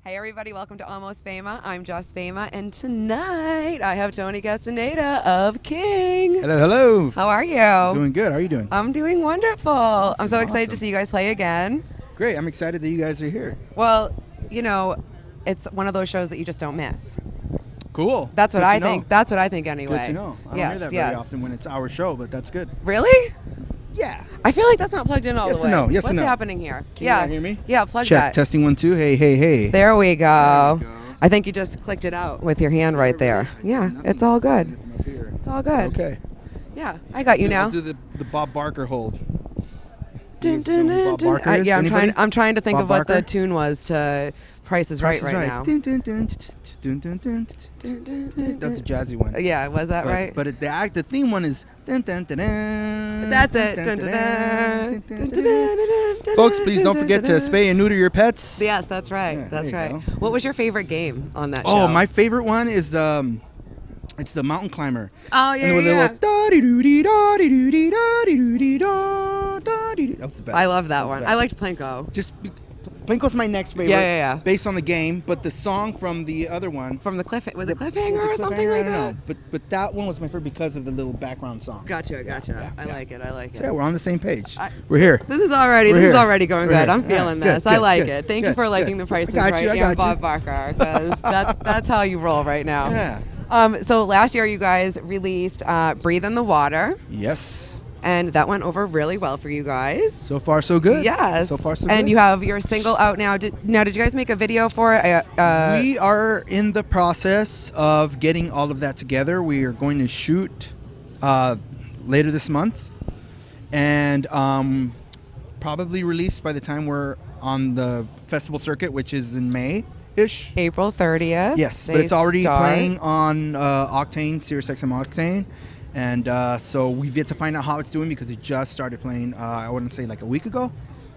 Hey everybody, welcome to Almost Fama. I'm Just Fama, and tonight I have Tony Castaneda of Kyng. Hello, hello. How are you? Doing good. How are you doing? I'm doing wonderful. Awesome, I'm so excited to awesome. see you guys play again. Great. I'm excited that you guys are here. Well, you know, it's one of those shows that you just don't miss. Cool. That's what Good I to think. know. That's what I think anyway. Good to know. I don't yes, hear that yes. very often when it's our show, but that's good. Really? Yeah. I feel like that's not plugged in all Yes the way. and no, yes What's and no. happening here? Can yeah. you not hear me? Yeah, plug Check. that. Testing 1 2. Hey, hey, hey. There we go. There we go. I think you just clicked it out with your hand right there. Yeah, it's all good. From up here. It's all good. Okay. Yeah, I got you now. I'll do the Bob Barker hold. Dun, You dun, know who dun, Bob dun. Barker is? Yeah, Anybody? I'm trying to think Bob of what the Barker? tune was to Price is Right Price is now. Dun, dun, dun, dun, dun, dun, dun, dun, dun. That's a jazzy one. Yeah, was that right? But the theme one is dun, dun, dun, dun, That's it. dun, Dun, dun, dun, dun, dun, dun, dun, dun, dun, dun. dun, Folks, dun, please dun, don't dun, forget to dun. spay and neuter your pets. Yes, that's right. Yeah, That's there you right. go. What was your favorite game on that show? Oh, my favorite one is it's the mountain climber. Oh, yeah, And yeah. that was the best. I love that was the one. best. I liked Plinko. Plinko's my next favorite. Yeah, yeah, yeah. Based on the game, but the song from the other one. From the Cliff, was it Was Cliffhanger or something Cliffhanger? like I don't that? know. But that one was my favorite because of the little background song. Gotcha. yeah, I yeah. like it. I like it. So yeah, we're on the same page. I- We're here. This is already We're here. going We're good. here. I'm All right, feeling good, this. I good, like good, it. Thank you good, for liking good. the Price is I got Right you, I and got Bob you. Barker, because that's how you roll right now. Yeah. So last year you guys released Breathe in the Water, Yes. and that went over really well for you guys. So far, so good. Yes. So far, so good. And you have your single out now. Did you guys make a video for it? We are in the process of getting all of that together. We are going to shoot later this month, and probably release by the time we're on the festival circuit, which is in May-ish. April 30th. Yes, but they it's already start. playing on Octane, SiriusXM Octane. And so we've yet to find out how it's doing because it just started playing, I wouldn't say like a week ago.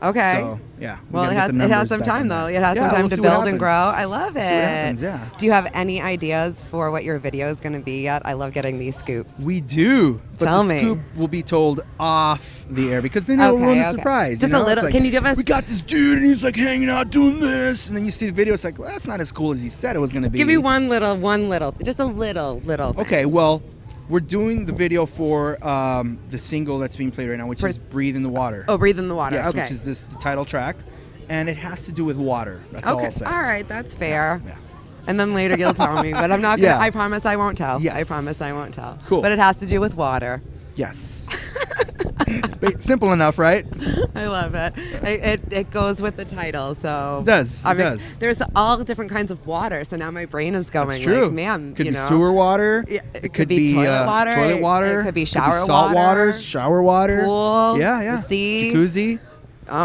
Okay. So, yeah. we Well, gotta it get has the it has numbers some back time on though. that. It has some Yeah, time we'll to see what build and happens. grow. I love it. See what happens, yeah. Do you have any ideas for what your video is going to be yet? I love getting these scoops. We do, but Tell the me. scoop will be told off the air because then it'll ruin the surprise. Just you know? a little. It's like, Can you give us? We got this dude, and he's like hanging out doing this, and then you see the video. It's like, well, that's not as cool as he said it was going to be. Give me one little, just a little thing. Okay, well, we're doing the video for the single that's being played right now, which is "Breathe in the Water." Oh, Breathe in the Water. Yes, okay. which is the title track, and it has to do with water. That's all Okay. I'll say. All right. That's fair. Yeah. And then later you'll tell me, but I'm not gonna. Yeah. I promise I won't tell. Yes. I promise I won't tell. Cool. But it has to do with water. Yes. Simple enough, right? I love it. It goes with the title, so It does. I It mean, does. there's all different kinds of water, so now my brain is going It's true. like, man, Could you be know, sewer water. Yeah, It could be toilet water. Toilet water. It could be shower salt water. water. Shower water. Pool. Yeah. The sea. Jacuzzi.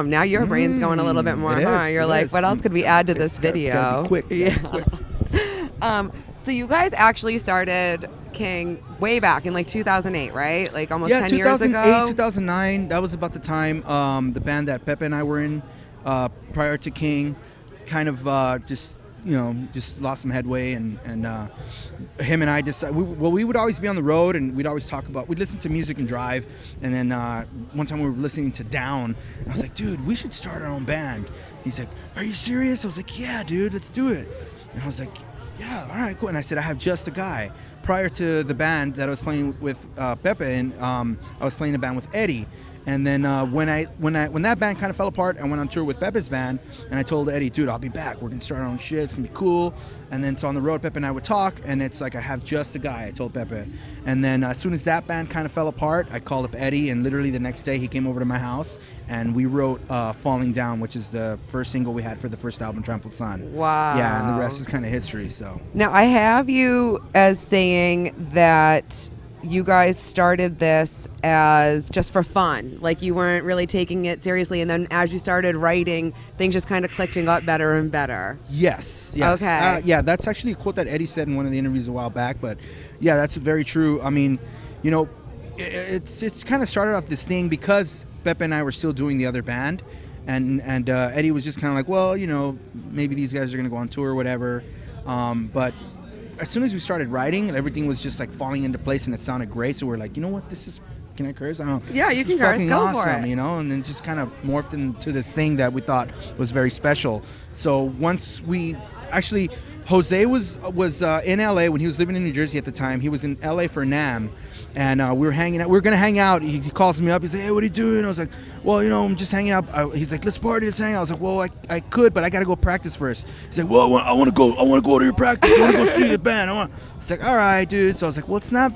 Now your brain's going a little bit more, It huh? is, You're it like, is. what else could we add to It's this gotta video? be quick. Yeah. Quick. So you guys actually started Kyng way back in like 2008, right? Like almost 10 years 2008, ago. 2009. That was about the time the band that Pepe and I were in prior to Kyng kind of just lost some headway, and him and I decided. We would always be on the road, and we'd always talk about. We'd listen to music and drive, and then one time we were listening to Down, and I was like, "Dude, we should start our own band." He's like, "Are you serious?" I was like, "Yeah, dude, let's do it." And I was like, "Yeah, all right, cool." And I said, "I have just a guy." Prior to the band that I was playing with Pepe, and I was playing a band with Eddie. And then when that band kind of fell apart, I went on tour with Pepe's band, and I told Eddie, "Dude, I'll be back. We're gonna start our own shit. It's gonna be cool." And then so on the road, Pepe and I would talk, and it's like I have just a guy. I told Pepe, and then as soon as that band kind of fell apart, I called up Eddie, and literally the next day he came over to my house, and we wrote "Falling Down," which is the first single we had for the first album, Trampled Sun. Wow. Yeah, and the rest is kind of history. So Now I have you as saying that you guys started this as just for fun, like you weren't really taking it seriously, and then as you started writing, things just kind of clicked and got better and better. Yes. Okay. Yeah, that's actually a quote that Eddie said in one of the interviews a while back, but yeah, that's very true. I mean, you know, it's kind of started off this thing because Pepe and I were still doing the other band, and Eddie was just kind of like, well, you know, maybe these guys are going to go on tour or whatever, but as soon as we started writing, everything was just like falling into place and it sounded great. So we're like, you know what, this is can I curse? I don't know. Yeah, you This can is curse. fucking Go for awesome, it. you know, and then just kind of morphed into this thing that we thought was very special. So once we actually, Jose was in LA when he was living in New Jersey at the time. He was in LA for NAMM, and we were hanging out. We were gonna hang out. He calls me up. He's like, "Hey, what are you doing?" I was like, "Well, you know, I'm just hanging out." He's like, "Let's party, let's hang out." I was like, "Well, I could, but I gotta go practice first." He's like, "Well, I want to go to your practice. I want to go see the band. I want." It's like, "All right, dude." So I was like, "Well, it's not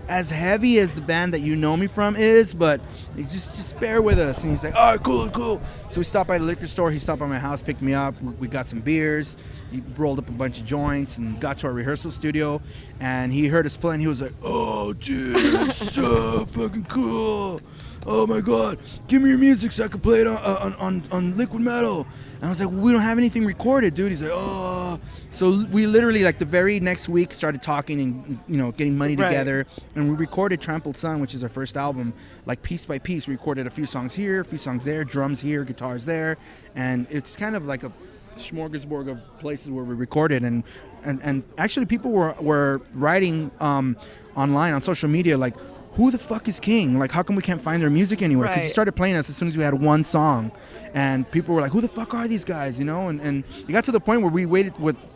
as heavy as the band that you know me from is, but just bear with us." And he's like, "All right, cool." So we stopped by the liquor store. He stopped by my house, picked me up. We got some beers. He rolled up a bunch of joints and got to our rehearsal studio. And he heard us play, and he was like, "Oh, dude, it's so fucking cool. Oh my God, give me your music so I can play it on liquid metal." And I was like, "Well, we don't have anything recorded, dude." He's like, "Oh." So we literally, like, the very next week started talking and, you know, getting money together. And we recorded Trampled Sun, which is our first album, like piece by piece. We recorded a few songs here, a few songs there, drums here, guitars there. And it's kind of like a smorgasbord of places where we recorded. And actually people were writing online on social media, like, who the fuck is Kyng? Like, how come we can't find their music anywhere? Because he started playing us as soon as we had one song. And people were like, who the fuck are these guys? You know, and it got to the point where we waited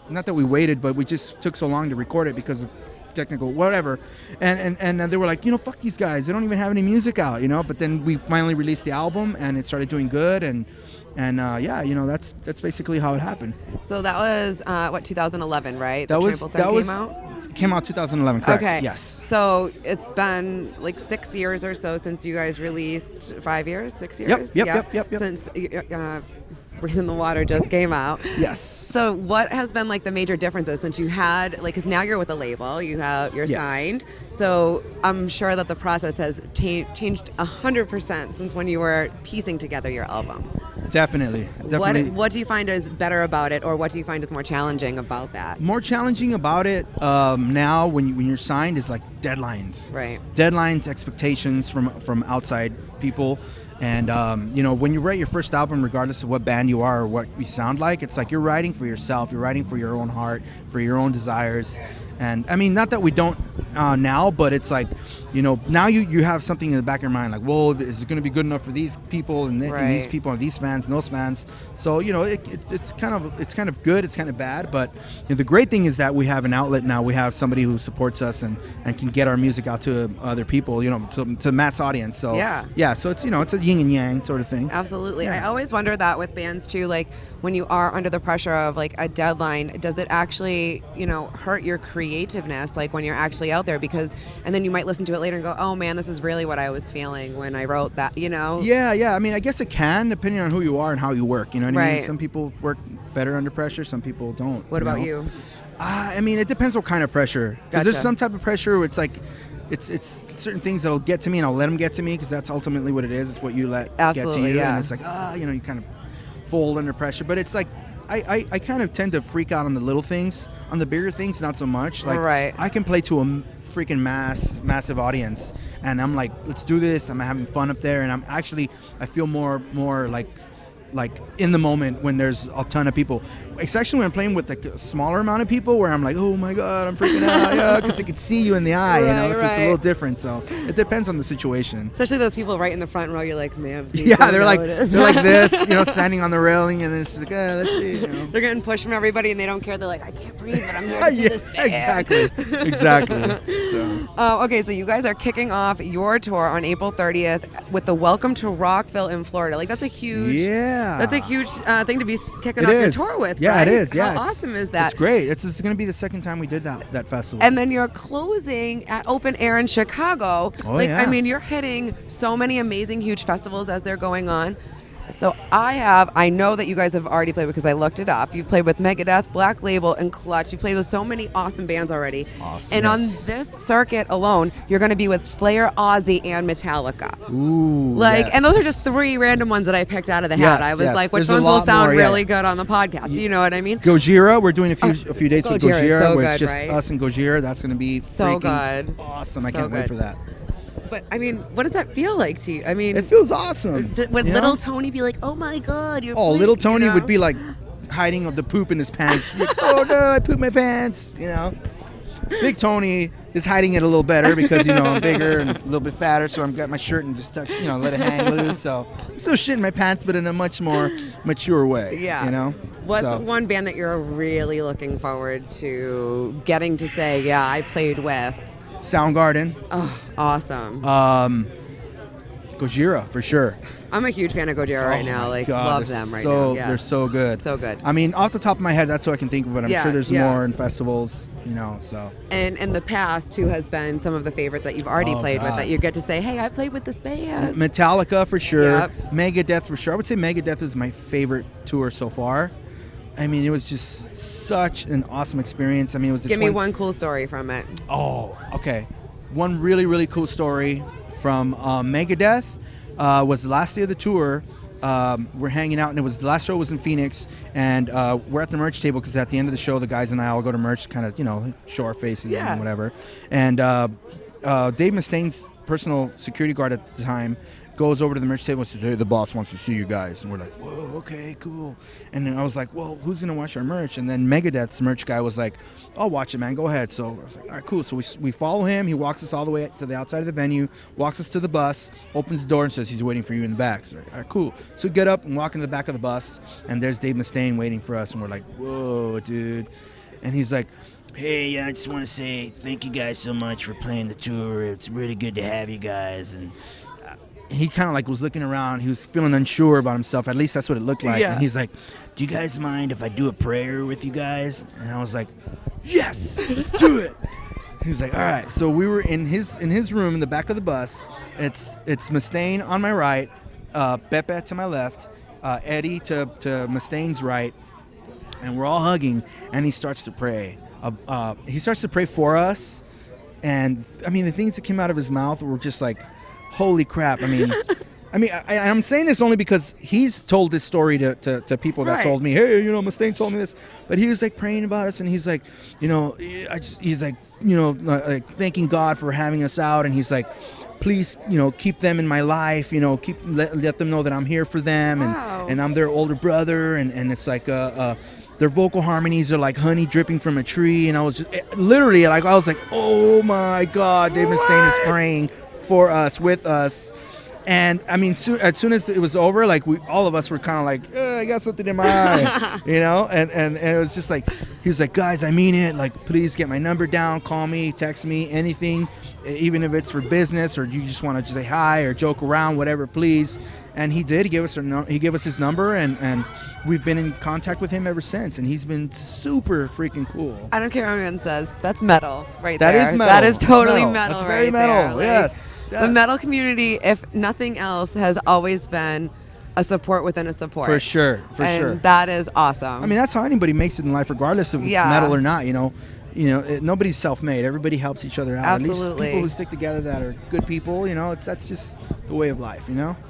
not that we waited, but we just took so long to record it because of technical whatever. And they were like, you know, fuck these guys. They don't even have any music out, you know? But then we finally released the album, and it started doing good. And yeah, you know, that's basically how it happened. So that was, 2011, right? Came out 2011, correct? Okay. Yes. So it's been like 6 years or so since you guys released. 5 years, 6 years. Yep. Since Breathe in the Water just came out. Yes. So what has been like the major differences since you had, like, because now you're with a label, you're signed. So I'm sure that the process has changed 100% since when you were piecing together your album. Definitely. What do you find is better about it, or what do you find is more challenging about that? More challenging about it now when you're signed is like deadlines. Right. Deadlines, expectations from outside people. And, you know, when you write your first album, regardless of what band you are or what you sound like, it's like you're writing for yourself. You're writing for your own heart, for your own desires. And, I mean, not that we don't now, but it's like, you know, now you have something in the back of your mind, like, well, is it going to be good enough for these people and these people and these fans and those fans? So, you know, it's kind of good, it's kind of bad. But, you know, the great thing is that we have an outlet now. We have somebody who supports us and can get our music out to other people, you know, to mass audience. So, yeah, so it's, you know, it's a yin and yang sort of thing. Absolutely. Yeah. I always wonder that with bands too, like when you are under the pressure of like a deadline, does it actually, you know, hurt your creativeness, like when you're actually out there? Because, and then you might listen to it later and go, oh man, this is really what I was feeling when I wrote that, you know? Yeah. I mean, I guess it can, depending on who you are and how you work. You know what I mean? Right. Some people work better under pressure. Some people don't. What about you? I mean, it depends what kind of pressure. Because there's some type of pressure where it's like, it's certain things that'll get to me, and I'll let them get to me, because that's ultimately what it is. It's what you let get to you. Yeah. And it's like, you know, you kind of fold under pressure. But it's like, I kind of tend to freak out on the little things. On the bigger things, not so much. Like, I can play to a freaking massive audience, and I'm like, let's do this. I'm having fun up there, and I feel more like in the moment when there's a ton of people. Especially when I'm playing with like a smaller amount of people, where I'm like, oh my God, I'm freaking out, because they can see you in the eye, you know. So it's a little different. So it depends on the situation. Especially those people right in the front row. You're like, man, they're like this, you know, standing on the railing, and then it's like, let's see. You know. They're getting pushed from everybody, and they don't care. They're like, I can't breathe, but I'm here to see this band. Exactly. So. Okay, so you guys are kicking off your tour on April 30th with the Welcome to Rockville in Florida. Like, that's a huge thing to be kicking off your tour with. Yeah, right? it is. Yeah, how awesome is that? It's great. It's going to be the second time we did that festival. And then you're closing at Open Air in Chicago. I mean, you're hitting so many amazing, huge festivals as they're going on. So I know that you guys have already played, because I looked it up. You've played with Megadeth, Black Label, and Clutch. You've played with so many awesome bands already. Awesome. And on this circuit alone, you're going to be with Slayer, Ozzy, and Metallica. Ooh, and those are just 3 random ones that I picked out of the hat. I was like, which ones will sound really good on the podcast? You know what I mean? Gojira, we're doing a few dates with Gojira. So where good, it's just right? us and Gojira. That's going to be so good. Awesome. I can't wait for that. But I mean, what does that feel like to you? I mean, it feels awesome. Would little Tony be like, "Oh my God, you're"? Little Tony would be like hiding the poop in his pants. Like, oh no, I pooped my pants. You know, Big Tony is hiding it a little better because I'm bigger and a little bit fatter, so I've got my shirt and just let it hang loose. So I'm still shitting my pants, but in a much more mature way. Yeah. What's one band that you're really looking forward to getting to say, yeah, I played with? Soundgarden. Oh, awesome. Gojira for sure. I'm a huge fan of Gojira right now. Like, God, love them right now. Yeah. They're so good. So good. I mean, off the top of my head, that's what I can think of, but I'm sure there's more in festivals, so. And in the past, who has been some of the favorites that you've already played with that you get to say, hey, I played with this band? Metallica for sure. Yep. Megadeth for sure. I would say Megadeth is my favorite tour so far. I mean, it was just such an awesome experience. I mean, it was. Give me one cool story from it. Oh, okay. One really, really cool story from Megadeth was the last day of the tour. We're hanging out, and it was the last show was in Phoenix, and we're at the merch table because at the end of the show, the guys and I all go to merch, kind of, show our faces and whatever. And Dave Mustaine's personal security guard at the time goes over to the merch table and says, hey, the boss wants to see you guys. And we're like, whoa, okay, cool. And then I was like, well, who's going to watch our merch? And then Megadeth's merch guy was like, I'll watch it, man. Go ahead. So I was like, all right, cool. So we follow him. He walks us all the way to the outside of the venue, walks us to the bus, opens the door and says, he's waiting for you in the back. So, all right, cool. So we get up and walk into the back of the bus, and there's Dave Mustaine waiting for us. And we're like, whoa, dude. And he's like, hey, I just want to say thank you guys so much for playing the tour. It's really good to have you guys. And he kind of was looking around. He was feeling unsure about himself. At least that's what it looked like. Yeah. And he's like, do you guys mind if I do a prayer with you guys? And I was like, yes, let's do it. He was like, all right. So we were in his room in the back of the bus. It's Mustaine on my right, Pepe to my left, Eddie to Mustaine's right, and we're all hugging. And he starts to pray. He starts to pray for us. And I mean, the things that came out of his mouth were just like, holy crap. I mean, I'm saying this only because he's told this story to people that told me, hey, Mustaine told me this. But he was like praying about us, and he's like, he's like, like thanking God for having us out, and he's like, please, keep them in my life, let them know that I'm here for them, and I'm their older brother, and it's like their vocal harmonies are like honey dripping from a tree, and I was just literally like, I was like, oh my God, Dave Mustaine is praying for us, with us. And I mean, as soon as it was over, like all of us were kind of like, I got something in my eye, and it was just like, he was like, guys, I mean it, like, please get my number down, call me, text me, anything, even if it's for business or you just want to say hi or joke around, whatever, please. And he did. He gave us his number, and we've been in contact with him ever since. And he's been super freaking cool. I don't care what anyone says. That's metal right there. That is metal. That is totally metal. That's very metal. There. Yes. The metal community, if nothing else, has always been a support within a support. For sure. And that is awesome. I mean, that's how anybody makes it in life, regardless of if it's metal or not. Nobody's self-made. Everybody helps each other out. Absolutely. At least people who stick together that are good people, that's just the way of life,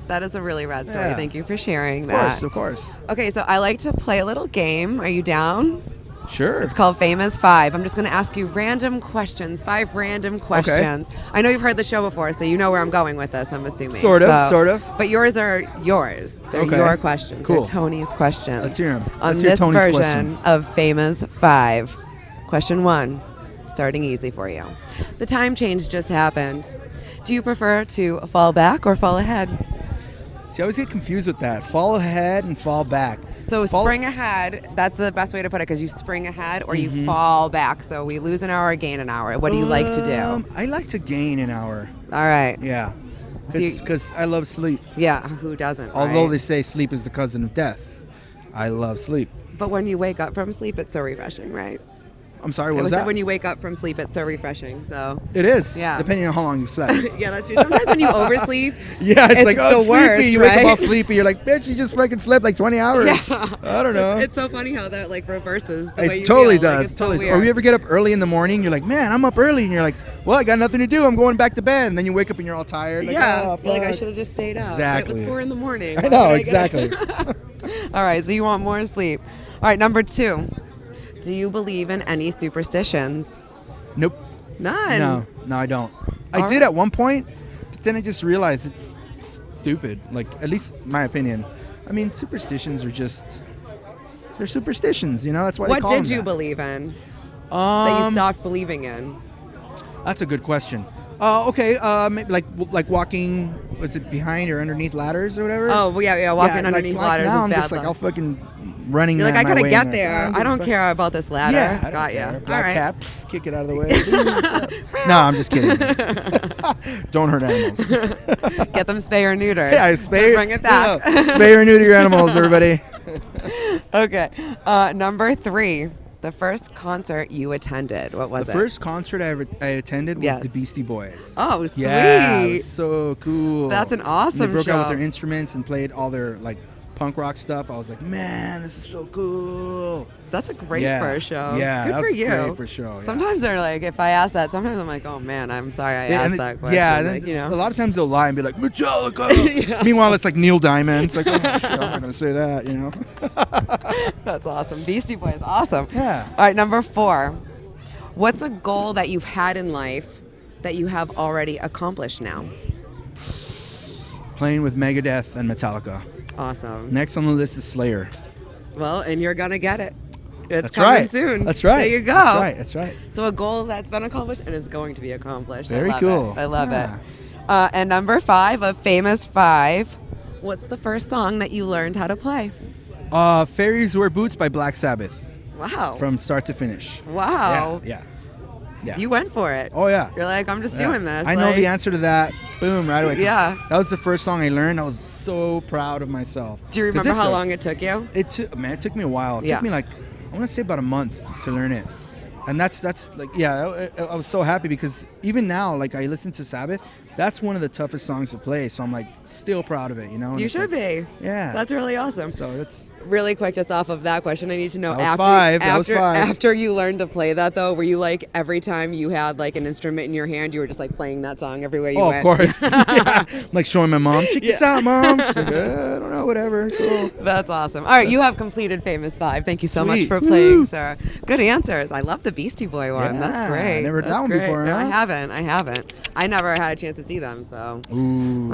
That is a really rad story. Yeah. Thank you for sharing that. Of course. Okay, so I like to play a little game. Are you down? Sure. It's called Famous Five. I'm just going to ask you random questions, 5 random questions. Okay. I know you've heard the show before, so you know where I'm going with this, I'm assuming. Sort of. But yours are yours. They're your questions. Cool. They're Tony's questions. Let's hear them. On this version of Famous Five. Question 1, starting easy for you. The time change just happened. Do you prefer to fall back or fall ahead? See, I always get confused with that. Fall ahead and fall back. So spring ahead, that's the best way to put it, because you spring ahead or you fall back. So we lose an hour or gain an hour. What do you like to do? I like to gain an hour. All right. Yeah. Because I love sleep. Yeah, who doesn't? Although they say sleep is the cousin of death. I love sleep. But when you wake up from sleep, it's so refreshing, right? I'm sorry, what was that? When you wake up from sleep, it's so refreshing. So it is. Yeah. Depending on how long you slept. Yeah, that's true. Sometimes when you oversleep, yeah, it's like, oh, the worst, you wake up all sleepy. You're like, bitch, you just fucking slept like 20 hours. Yeah. I don't know. It's so funny how that reverses the way you totally feel. does. Like, totally. So or you ever get up early in the morning? You're like, man, I'm up early, and you're like, well, I got nothing to do. I'm going back to bed. And then you wake up and you're all tired. Like, yeah. You're like, I should have just stayed up. Exactly. It was 4 in the morning. I know, exactly. All right, so you want more sleep. All right, number 2. Do you believe in any superstitions? Nope. None? No, I don't. I did at one point, but then I just realized it's stupid. Like, at least my opinion. I mean, superstitions are they're superstitions, that's why they call them What did you believe in that you stopped believing in? That's a good question. Okay, maybe like walking. Was it behind or underneath ladders or whatever? Oh, well, yeah, walking underneath ladders now is I'm bad just like luck. I'll fucking running. You're like, I my gotta way get in there. I don't care about this ladder. Yeah, I don't Got care. ya. Black All right. cat, psst, kick it out of the way. No, I'm just kidding. Don't hurt animals. Get them spay or neuter. Yeah, spay. Bring it back. Spay or neuter your animals, everybody. Okay. Number 3. The first concert you attended. What was it? The first concert I attended was Yes. the Beastie Boys. Oh, sweet. Yeah, it was so cool. That's an awesome And they broke show. out with their instruments and played all their like punk rock stuff. I was like, man, this is so cool. That's a great Yeah. first show. Yeah, Good for that's you. great for show. Yeah. Sometimes they're like, if I ask that, sometimes I'm like, oh man, I'm sorry I asked that question. Yeah, like, you a know. lot of times they'll lie and be like, Metallica. Yeah. Meanwhile, it's like Neil Diamond. It's like, oh, shit, I'm not going to say that, you know? That's awesome. Beastie Boys, awesome. Yeah. All right, number 4. What's a goal that you've had in life that you have already accomplished now? Playing with Megadeth and Metallica. Awesome. Next on the list is Slayer. Well, and you're gonna get it. It's That's coming right. soon. That's right. There you go. That's right. That's right. So a goal that's been accomplished and is going to be accomplished. Very I love cool. It. I love Yeah. it. And number 5, a famous 5. What's the first song that you learned how to play? Fairies Wear Boots by Black Sabbath. Wow. From start to finish. Wow. Yeah. Yeah. You went for it. Oh, yeah. You're like, I'm just Yeah. doing this. I know like, the answer to that. Boom, right away. 'Cause Yeah. That was the first song I learned. I was so proud of myself. Do you 'Cause remember it's how a- long it took you? It took me a while. It Yeah. took me like, I want to say about a month to learn it. And that's like, yeah, I was so happy because even now, like I listen to Sabbath, that's one of the toughest songs to play. So I'm like still proud of it, you know? And You it's should like, be. Yeah. That's really awesome. So that's, Really quick, just off of that question, I need to know That was five. after you learned to play that though, were you like every time you had like an instrument in your hand, you were just like playing that song everywhere you went? of course. Yeah. Like showing my mom, check this out, mom. She's like, I don't know, whatever. Cool. That's awesome. All right, you have completed Famous 5. Thank you so much Sweet. for playing, Woo. sir. Good answers. I love the Beastie Boy one. That's Yeah, great. never heard That's that one great. before, No, I huh? haven't. I never had a chance to see them, so. Ooh,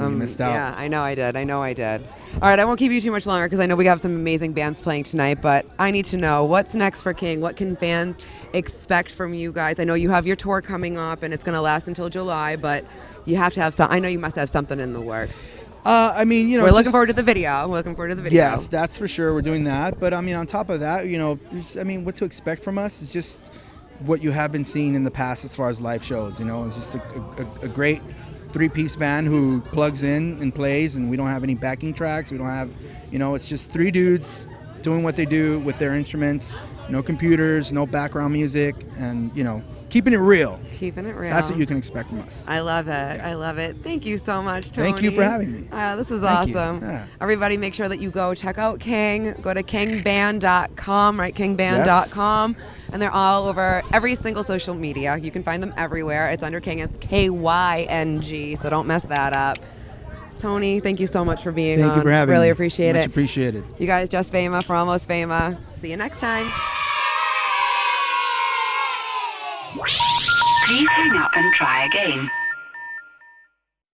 you missed out. Yeah, I know I did. All right, I won't keep you too much longer because I know we have some amazing bands playing tonight, but I need to know what's next for Kyng. What can fans expect from you guys? I know you have your tour coming up and it's going to last until July, but you have to have some. I know you must have something in the works. I mean, you know, We're looking just- forward to the video. Yes, that's for sure. We're doing that. But I mean, on top of that, you know, what to expect from us is just what you have been seeing in the past as far as live shows. You know, it's just a great 3-piece band who plugs in and plays, and we don't have any backing tracks. We don't have, you know, it's just 3 dudes doing what they do with their instruments. No computers, no background music, and, you know, keeping it real. Keeping it real. That's what you can expect from us. I love it. I love it. Thank you so much, Tony. Thank you for having me. This is Thank you. awesome. Yeah. Everybody make sure that you go check out Kyng. Go to kyngband.com, right? Kyngband.com. And they're all over every single social media. You can find them everywhere. It's under Kyng. It's Kyng, so don't mess that up. Tony, thank you so much for being on. Thank you for having me. Really appreciate Much it. appreciated. You guys, Just Fama for Almost Fama. See you next time. Please hang up and try again.